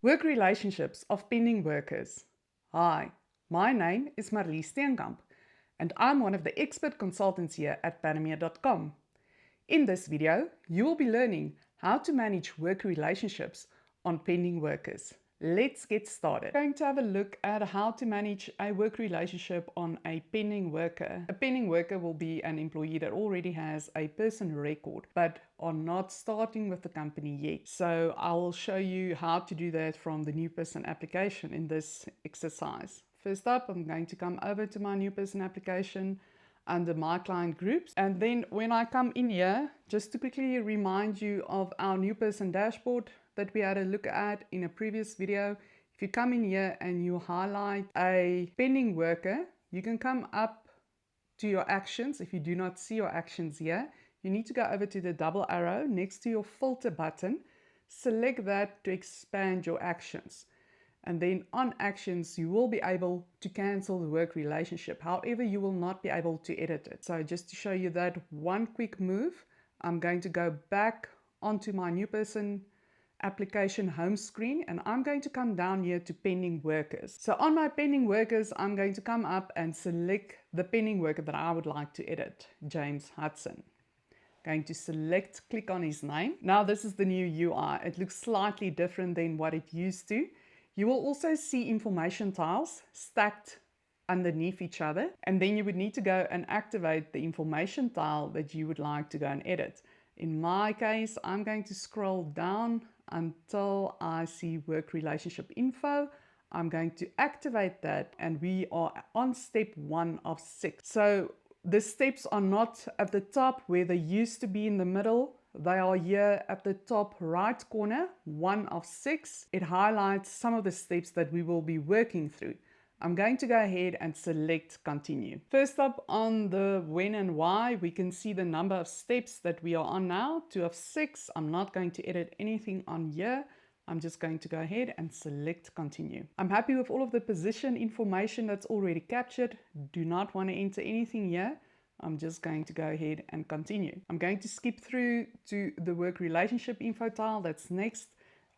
Work relationships of pending workers. Hi, my name is Marlies Steenkamp, and I'm one of the expert consultants here at Panamia.com. In this video, you will be learning how to manage work relationships on pending workers. Let's get started. We're going to have a look at how to manage a work relationship on a pending worker. A pending worker will be an employee that already has a person record but are not starting with the company yet. So I will show you how to do that from the new person application in this exercise. First up, I'm going to come over to my new person application under my client groups, and then when I come in here, just to quickly remind you of our new person dashboard that we had a look at in a previous video. If you come in here and you highlight a pending worker, you can come up to your actions. If you do not see your actions here, you need to go over to the double arrow next to your filter button, select that to expand your actions. And then on actions, you will be able to cancel the work relationship. However, you will not be able to edit it. So just to show you that one quick move, I'm going to go back onto my new person application home screen, and I'm going to come down here to pending workers. So on my pending workers, I'm going to come up and select the pending worker that I would like to edit, James Hudson. Going to select, click on his name. Now this is the new UI. It looks slightly different than what it used to. You will also see information tiles stacked underneath each other, and then you would need to go and activate the information tile that you would like to go and edit. In my case, I'm going to scroll down until I see work relationship info. I'm going to activate that, and we are on step 1 of 6. So the steps are not at the top where they used to be in the middle. They are here at the top right corner, 1 of 6. It highlights some of the steps that we will be working through. I'm going to go ahead and select continue. First up on the when and why, we can see the number of steps that we are on now, 2 of 6. I'm not going to edit anything on here. I'm just going to go ahead and select continue. I'm happy with all of the position information that's already captured. Do not want to enter anything here. I'm just going to go ahead and continue. I'm going to skip through to the work relationship info tile that's next.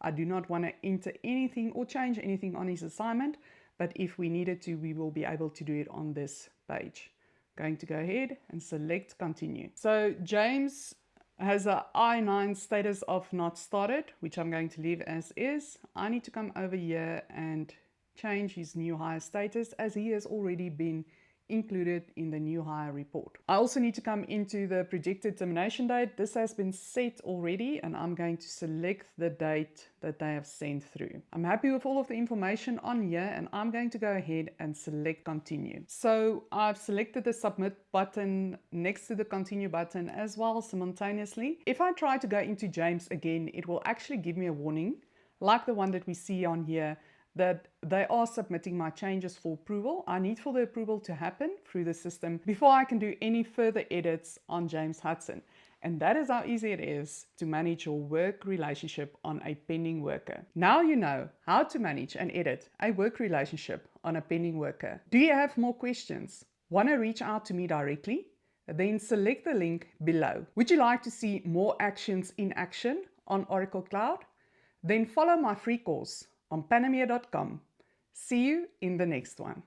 I do not want to enter anything or change anything on his assignment, but if we needed to, we will be able to do it on this page. Going to go ahead and select continue. So James has a I-9 status of not started, which I'm going to leave as is. I need to come over here and change his new hire status, as he has already been included in the new hire report. I also need to come into the projected termination date. This has been set already, and I'm going to select the date that they have sent through. I'm happy with all of the information on here, and I'm going to go ahead and select continue. So I've selected the submit button next to the continue button as well simultaneously. If I try to go into James again, it will actually give me a warning like the one that we see on here, that they are submitting my changes for approval. I need for the approval to happen through the system before I can do any further edits on James Hudson. And that is how easy it is to manage your work relationship on a pending worker. Now you know how to manage and edit a work relationship on a pending worker. Do you have more questions? Want to reach out to me directly? Then select the link below. Would you like to see more actions in action on Oracle Cloud? Then follow my free course on Panamia.com. See you in the next one.